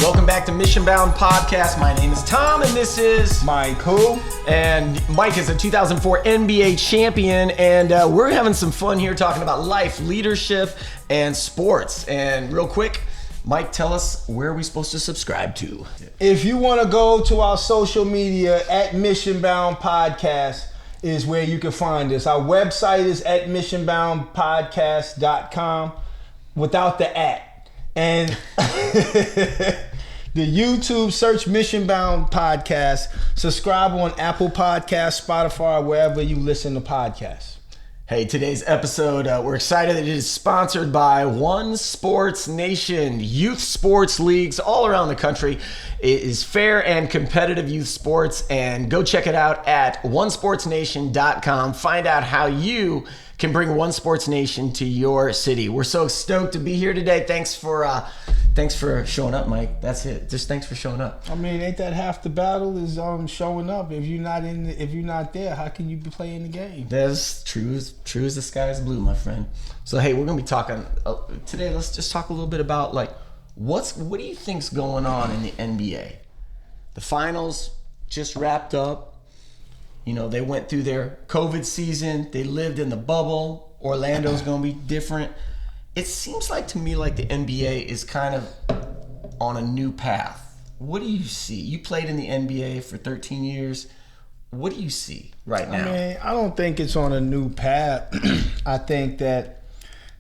Welcome back to Mission Bound Podcast. My name is Tom, and this is Mike. Who? And Mike is a 2004 NBA champion, and we're having some fun here talking about life, leadership, and sports. And real quick, Mike, tell us where are we supposed to subscribe to? If you want to go to our social media at Mission Bound Podcast is where you can find us. Our website is at missionboundpodcast.com without the at. And the YouTube, search Mission Bound Podcast. Subscribe on Apple Podcasts, Spotify, wherever you listen to podcasts. Hey, today's episode, we're excited that it is sponsored by One Sports Nation. Youth sports leagues all around the country. It is fair and competitive youth sports, and go check it out at onesportsnation.com. Find out how you can bring One Sports Nation to your city. We're so stoked to be here today. Thanks for showing up, Mike. That's it. Just thanks for showing up. I mean, ain't that half the battle is showing up? If you're not there, how can you be playing the game? That's true as the sky is blue, my friend. So hey, we're gonna be talking today. Let's just talk a little bit about what do you think's going on in the NBA? The finals just wrapped up. You know, they went through their COVID season. They lived in the bubble. Orlando's going to be different. It seems like to me like the NBA is kind of on a new path. What do you see? You played in the NBA for 13 years. What do you see right now? I mean, I don't think it's on a new path. I think that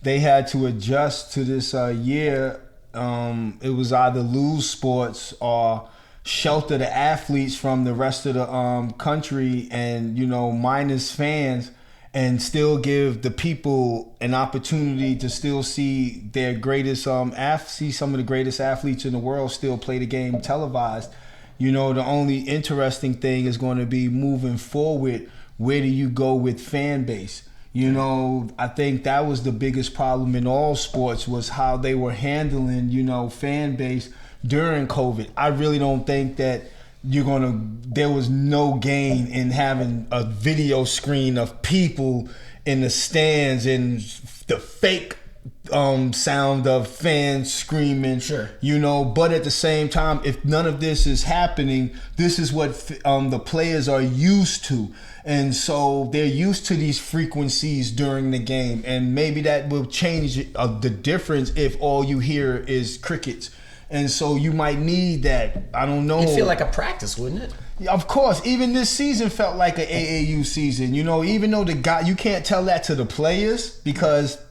they had to adjust to this year. It was either lose sports or shelter the athletes from the rest of the country and, minus fans, and still give the people an opportunity to still see their greatest see some of the greatest athletes in the world still play the game televised. The only interesting thing is going to be moving forward. Where do you go with fan base? I think that was the biggest problem in all sports, was how they were handling, fan base during COVID. I really don't think that there was no gain in having a video screen of people in the stands and the fake sound of fans screaming. Sure. But at the same time, if none of this is happening, this is what the players are used to. And so they're used to these frequencies during the game. And maybe that will change the difference if all you hear is crickets. And so you might need that. I don't know. It'd feel like a practice, wouldn't it? Of course. Even this season felt like an AAU season. Even though you can't tell that to the players because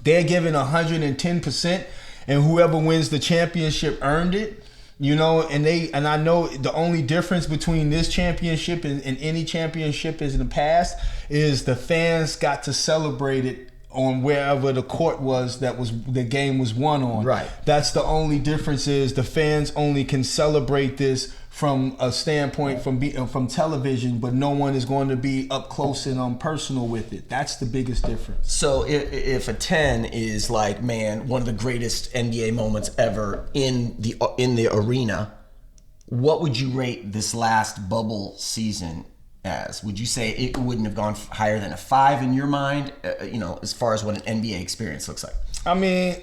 they're giving 110%, and whoever wins the championship earned it. And I know the only difference between this championship and any championship in the past is the fans got to celebrate it on wherever the court was that was the game was won on. Right. That's the only difference, is the fans only can celebrate this from a standpoint from television, but no one is going to be up close and personal with it. That's the biggest difference. So if a 10 is one of the greatest NBA moments ever in the arena, what would you rate this last bubble season as? Would you say it wouldn't have gone higher than a 5 in your mind, as far as what an NBA experience looks like? I mean,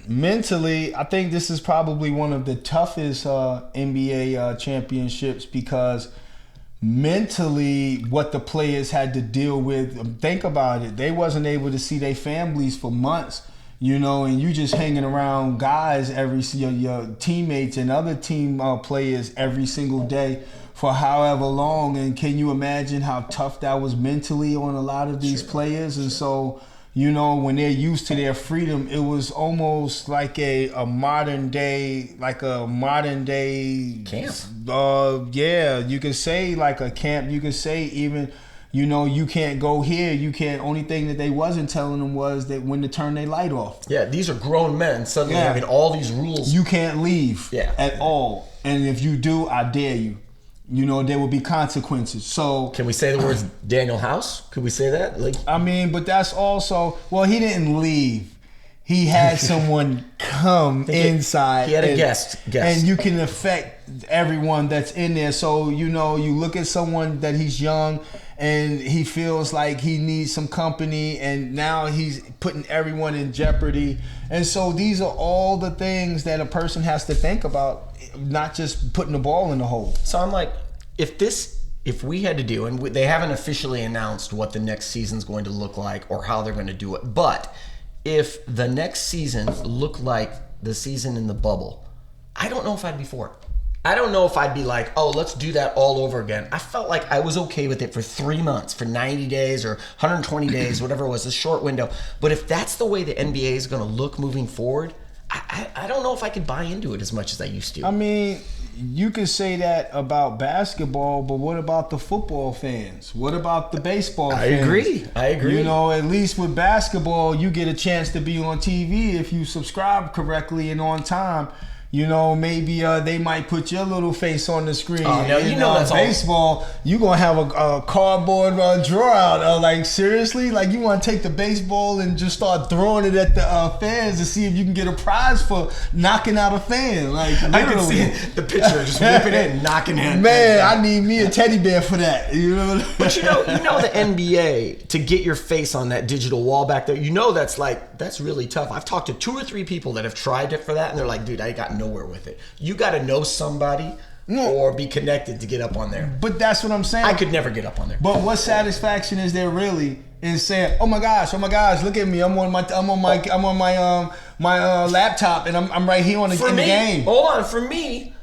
mentally, I think this is probably one of the toughest NBA championships, because mentally what the players had to deal with, think about it, they wasn't able to see their families for months, and you just hanging around guys, your teammates and other team players every single day for however long. And can you imagine how tough that was mentally on a lot of these players? And so, when they're used to their freedom, it was almost like a modern day camp. Yeah, you can say like a camp. You can say even, you can't go here. You can't. Only thing that they wasn't telling them was that when to turn their light off. Yeah, these are grown men suddenly having all these rules. You can't leave at all. And if you do, I dare you. There will be consequences. So can we say the words Daniel House? Could we say that? But that's also, he didn't leave. He had someone inside. He had a guest. And you can affect everyone that's in there. So, you look at someone that he's young and he feels like he needs some company, and now he's putting everyone in jeopardy. And so these are all the things that a person has to think about, not just putting the ball in the hole. So I'm like, if we had to do, and they haven't officially announced what the next season's going to look like or how they're going to do it, but if the next season looked like the season in the bubble, I don't know if I'd be for it. I don't know if I'd be like, oh, let's do that all over again. I felt like I was okay with it for 3 months, for 90 days or 120 days, whatever it was, a short window. But if that's the way the NBA is going to look moving forward, I don't know if I could buy into it as much as I used to. I mean, you could say that about basketball, but what about the football fans? What about the baseball fans? I agree. At least with basketball, you get a chance to be on TV if you subscribe correctly and on time. Maybe they might put your little face on the screen. Oh, no, that's baseball. You gonna have a cardboard drawer out. Like, seriously? Like, you want to take the baseball and just start throwing it at the fans to see if you can get a prize for knocking out a fan? Like, literally. I can see the pitcher just whipping it and knocking it. Man, I need me a teddy bear for that. But the NBA, to get your face on that digital wall back there, that's really tough. I've talked to 2 or 3 people that have tried it for that, and they're like, dude, I got nowhere with it. You got to know somebody or be connected to get up on there. But that's what I'm saying. I could never get up on there. But what satisfaction is there really in saying, "Oh my gosh, look at me! I'm on my laptop and I'm right here in the game." Hold on, for me,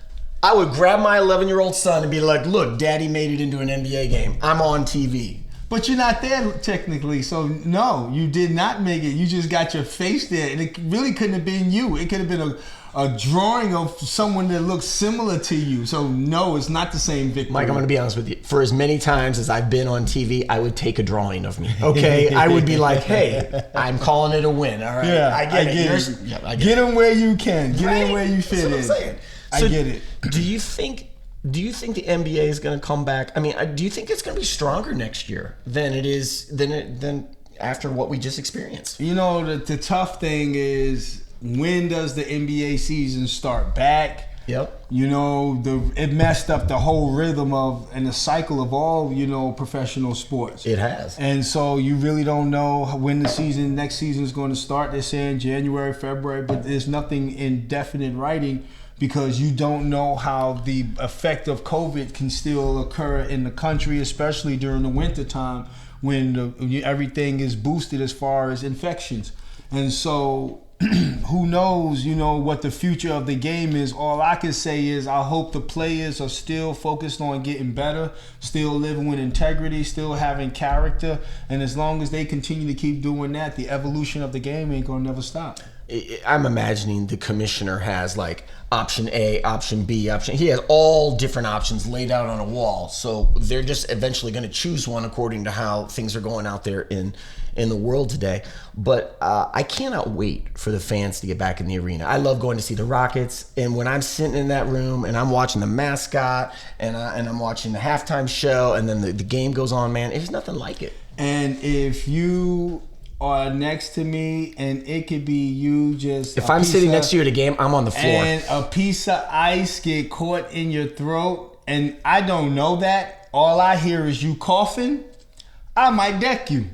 I would grab my 11-year-old son and be like, "Look, Daddy made it into an NBA game. I'm on TV." But you're not there technically, so no, you did not make it. You just got your face there, and it really couldn't have been you. It could have been a drawing of someone that looks similar to you. So no, it's not the same victory. Mike, I'm going to be honest with you. For as many times as I've been on TV, I would take a drawing of me. Okay, I would be like, "Hey, I'm calling it a win." All right, yeah, I get it. Get them where you can. Get them where you fit in. That's what I'm saying. I get it. Do you think the NBA is going to come back? I mean, do you think it's going to be stronger next year than it is than after what we just experienced? The tough thing is, when does the NBA season start back? Yep. It messed up the whole rhythm and the cycle of all, professional sports. It has. And so you really don't know when next season is going to start. They're saying January, February, but there's nothing in definite writing, because you don't know how the effect of COVID can still occur in the country, especially during the winter time when everything is boosted as far as infections. And so who knows, what the future of the game is. All I can say is I hope the players are still focused on getting better, still living with integrity, still having character. And as long as they continue to keep doing that, the evolution of the game ain't going to never stop. I'm imagining the commissioner has like option A, option B, he has all different options laid out on a wall. So they're just eventually going to choose one according to how things are going out there in the world today. But I cannot wait for the fans to get back in the arena. I love going to see the Rockets, and when I'm sitting in that room and I'm watching the mascot and I'm watching the halftime show, and then the game goes on, man, there's nothing like it. And if you are next to me, and it could be you just... If I'm sitting next to you at a game, I'm on the floor. And a piece of ice get caught in your throat, and I don't know that. All I hear is you coughing, I might deck you.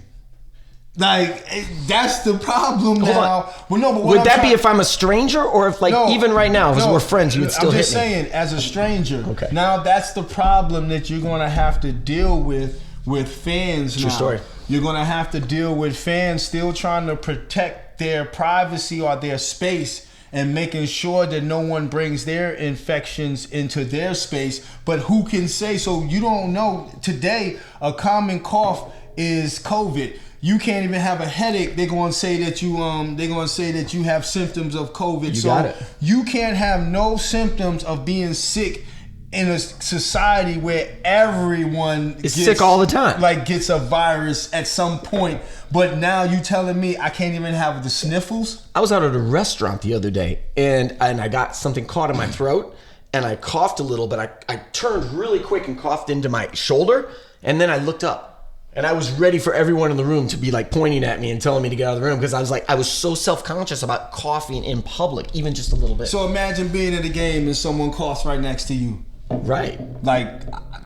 Like, that's the problem now. Well, no, but would that be if I'm a stranger, or if, even right now, if we're friends, you would still hit me? I'm just saying, as a stranger. Okay. Now, that's the problem that you're going to have to deal with fans now. True story. You're going to have to deal with fans still trying to protect their privacy or their space, and making sure that no one brings their infections into their space. But who can say? So you don't know. Today, a common cough is COVID. You can't even have a headache. They're going to say that you have symptoms of COVID. Got it. You can't have no symptoms of being sick in a society where everyone is sick all the time, gets a virus at some point. But now you telling me I can't even have the sniffles? I was out at a restaurant the other day, and I got something caught in my throat, and I coughed a little, but I turned really quick and coughed into my shoulder, and then I looked up. And I was ready for everyone in the room to be like pointing at me and telling me to get out of the room because I was so self-conscious about coughing in public, even just a little bit. So imagine being at a game and someone coughs right next to you. Right. Like,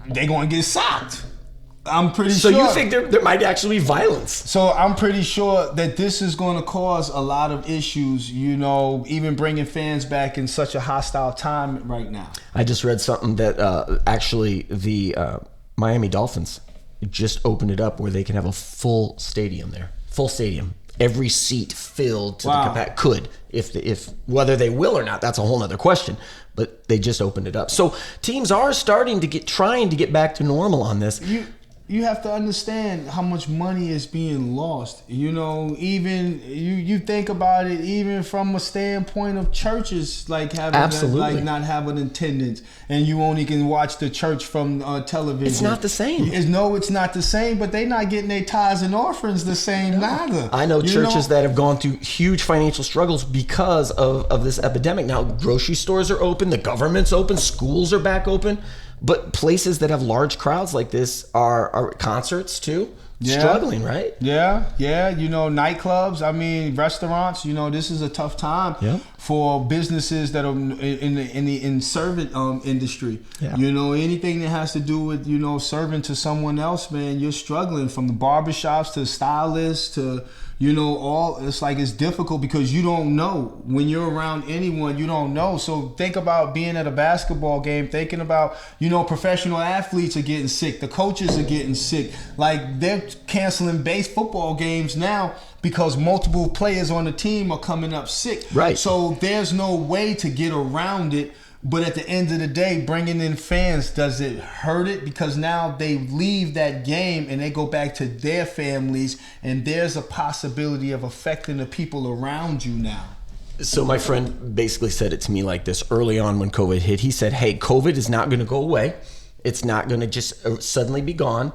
they gonna get socked. I'm pretty So sure. you think there might actually be violence? So I'm pretty sure that this is going to cause a lot of issues, you know, even bringing fans back in such a hostile time right now. I just read something that actually the Miami Dolphins just opened it up where they can have a full stadium there. Full stadium. Every seat filled to the capacity. Could. If whether they will or not, that's a whole other question. But they just opened it up. So teams are trying to get back to normal on this. You have to understand how much money is being lost. You know, even you think about it, even from a standpoint of churches, like having like not having attendance, and you only can watch the church from television. It's not the same. It's not the same. But they not getting their tithes and offerings the same neither. I know churches that have gone through huge financial struggles because of this epidemic. Now, grocery stores are open, the government's open, schools are back open. But places that have large crowds like this are concerts too, struggling, right? Yeah. You know, nightclubs. I mean, restaurants. You know, this is a tough time for businesses that are in servant industry. Yeah. You know, anything that has to do with serving to someone else, man, you're struggling. From the barbershops to stylists to it's difficult because you don't know. When you're around anyone, you don't know. So think about being at a basketball game, thinking about, professional athletes are getting sick. The coaches are getting sick. Like, they're canceling football games now because multiple players on the team are coming up sick. Right. So there's no way to get around it. But at the end of the day, bringing in fans, does it hurt it? Because now they leave that game and they go back to their families, and there's a possibility of affecting the people around you now. So my friend basically said it to me like this early on when COVID hit. He said, hey, COVID is not going to go away. It's not going to just suddenly be gone,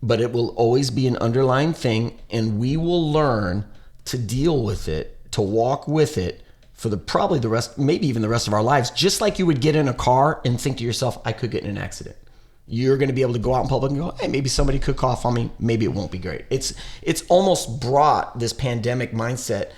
but it will always be an underlying thing, and we will learn to deal with it, to walk with it, for the rest, maybe even the rest of our lives. Just like you would get in a car and think to yourself, I could get in an accident. You're going to be able to go out in public and go, hey, maybe somebody could cough on me. Maybe it won't be great. It's almost brought this pandemic mindset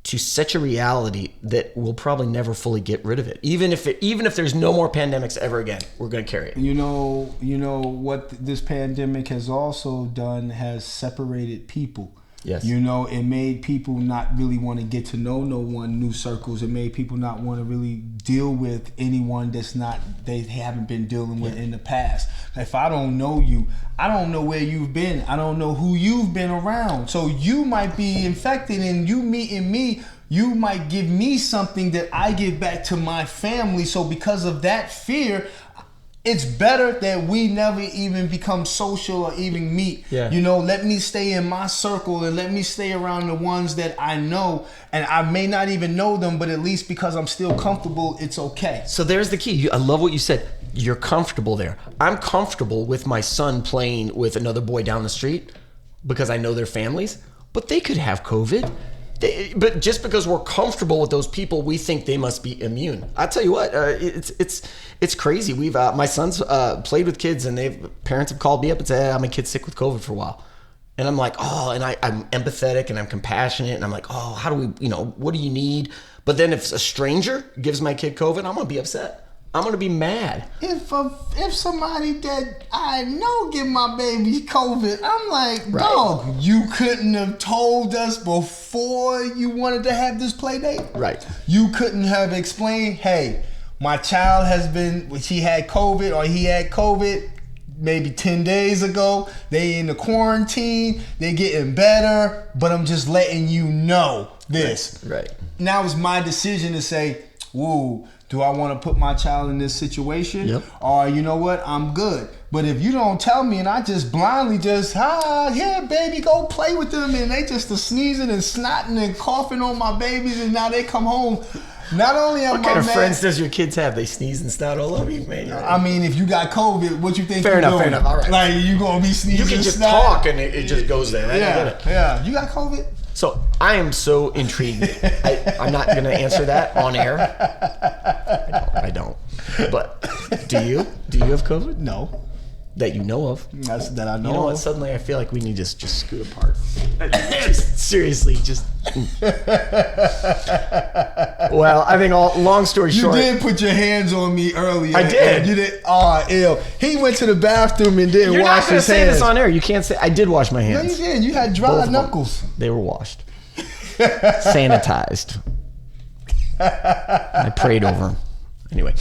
to such a reality that we'll probably never fully get rid of it. Even if there's no more pandemics ever again, we're going to carry it. You know what this pandemic has also done has separated people. Yes. It made people not really want to get to know no one, new circles. It made people not want to really deal with anyone they haven't been dealing with in the past. If I don't know you, I don't know where you've been. I don't know who you've been around. So you might be infected, and you meeting me, you might give me something that I give back to my family. So because of that fear, it's better that we never even become social or even meet. Yeah. Let me stay in my circle and let me stay around the ones that I know. And I may not even know them, but at least because I'm still comfortable, it's okay. So there's the key. I love what you said. You're comfortable there. I'm comfortable with my son playing with another boy down the street because I know their families, but they could have COVID. But just because we're comfortable with those people, we think they must be immune. I tell you what, it's crazy. We've my son's played with kids, and parents have called me up and said, hey, my kid's sick with COVID for a while. And I'm like, and I'm empathetic and I'm compassionate, and I'm like, how do we, what do you need? But then if a stranger gives my kid COVID, I'm gonna be upset. I'm gonna be mad. If somebody that I know get my baby COVID, I'm like, dog, you couldn't have told us before you wanted to have this play date? Right. You couldn't have explained, hey, my child she had COVID or he had COVID maybe 10 days ago. They in the quarantine, they getting better, but I'm just letting you know this. Right. Now it's my decision to say, woo, do I want to put my child in this situation? Yep. Or you know what? I'm good. But if you don't tell me and I just blindly baby, go play with them, and they just sneezing and snotting and coughing on my babies, and now they come home. Not only am I mad. What kind of friends does your kids have? They sneeze and snot all over you, man. I mean, if you got COVID, what you think Fair you're enough, doing? fair enough. All right. Like, you going to be sneezing You can and just snot? talk and it just goes there. Right? Yeah. You got COVID? So I am so intrigued. I'm not going to answer that on air. I don't. But do you? Do you have COVID? No. that you know of. That's that I know. You know what? Suddenly, I feel like we need to just scoot apart. Seriously, just. Well, I think long story short. You did put your hands on me earlier. I did. You did. Oh, ew. He went to the bathroom and didn't You're wash not going to his say hands. this on air. You can't say. I did wash my No, hands. you did. You had dry Both of them. knuckles. They were washed. Sanitized. I prayed over them. Anyway,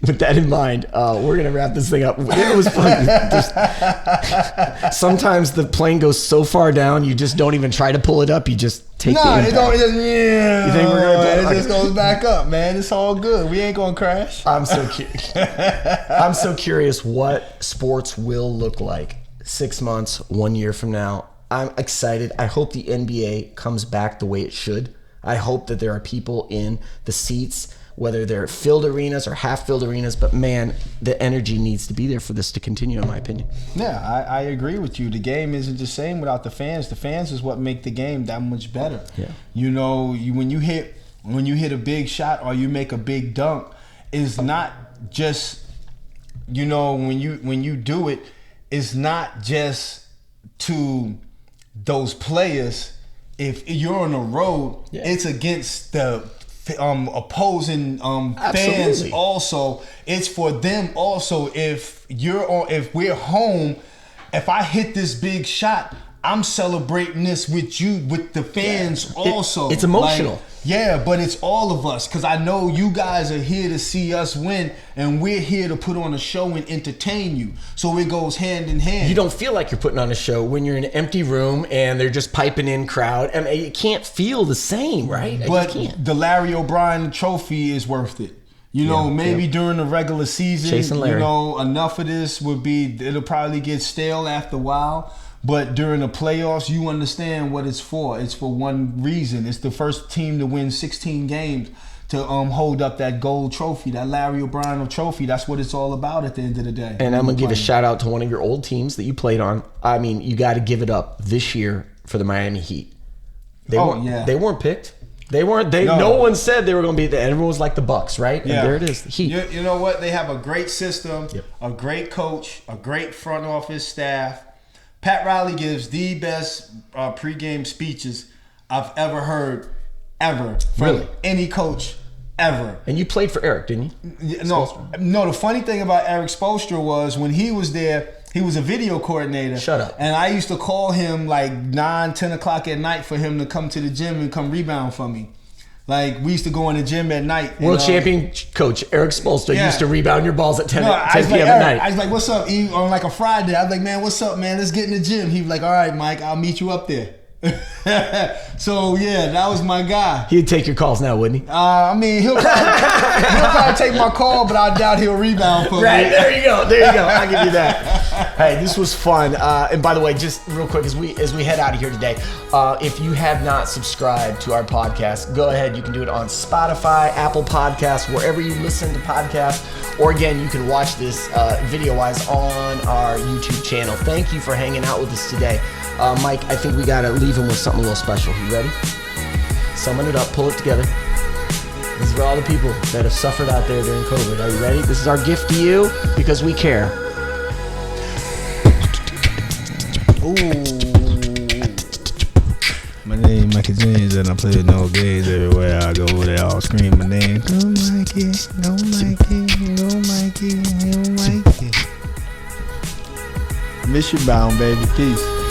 with that in mind, we're going to wrap this thing up. It was fun. Sometimes the plane goes so far down, you just don't even try to pull it up. You just take the impact. It don't. It doesn't. Yeah. You think we're gonna do it? It just goes back up, man. It's all good. We ain't gonna crash. I'm so curious what sports will look like 6 months, 1 year from now. I'm excited. I hope the NBA comes back the way it should. I hope that there are people in the seats, whether they're filled arenas or half-filled arenas, but man, the energy needs to be there for this to continue, in my opinion. Yeah, I agree with you. The game isn't the same without the fans. The fans is what make the game that much better. Yeah. You know, when you hit a big shot or you make a big dunk, it's not just, you know, when you do it, it's not just to those players. If you're on the road, it's against the opposing fans also. It's for them also. If we're home, if I hit this big shot, I'm celebrating this with you, with the fans also. It's emotional. But it's all of us, because I know you guys are here to see us win, and we're here to put on a show and entertain you. So it goes hand in hand. You don't feel like you're putting on a show when you're in an empty room and they're just piping in crowd. I mean, it can't feel the same, right? But the Larry O'Brien trophy is worth it. You know, maybe during the regular season, Chasing Larry. You know, enough of this it'll probably get stale after a while. But during the playoffs, you understand what it's for. It's for one reason. It's the first team to win 16 games to hold up that gold trophy, that Larry O'Brien trophy. That's what it's all about at the end of the day. And I'm going to give a shout out to one of your old teams that you played on. I mean, you got to give it up this year for the Miami Heat. They weren't picked. No one said they were going to be there. Everyone was like the Bucks, right? And there it is, the Heat. You know what? They have a great system, Yep. a great coach, a great front office staff. Pat Riley gives the best pregame speeches I've ever heard, from any coach ever. And you played for Eric, didn't you? No. The funny thing about Eric Spoelstra was when he was there, he was a video coordinator. Shut up. And I used to call him like 9, 10 o'clock at night for him to come to the gym and come rebound for me. Like, we used to go in the gym at night. World champion coach Eric Spoelstra used to rebound your balls at 10 p.m. Like, at night. I was like, what's up? On like a Friday, I was like, man, what's up, man? Let's get in the gym. He was like, all right, Mike, I'll meet you up there. So, yeah, that was my guy. He'd take your calls now, wouldn't he? I mean, he'll probably take my call, but I doubt he'll rebound for me. Right, there you go. I'll give you that. Hey, this was fun. And by the way, just real quick, as we head out of here today, if you have not subscribed to our podcast, go ahead. You can do it on Spotify, Apple Podcasts, wherever you listen to podcasts. Or again, you can watch this video-wise on our YouTube channel. Thank you for hanging out with us today. Mike, I think we got to leave him with something a little special. You ready? Summon it up, pull it together. This is for all the people that have suffered out there during COVID. Are you ready? This is our gift to you because we care. Ooh. My name is Mikey James and I play no games everywhere I go. They all scream my name. Go Mikey, go Mikey, go Mikey, go Mikey. Mission bound, baby. Peace.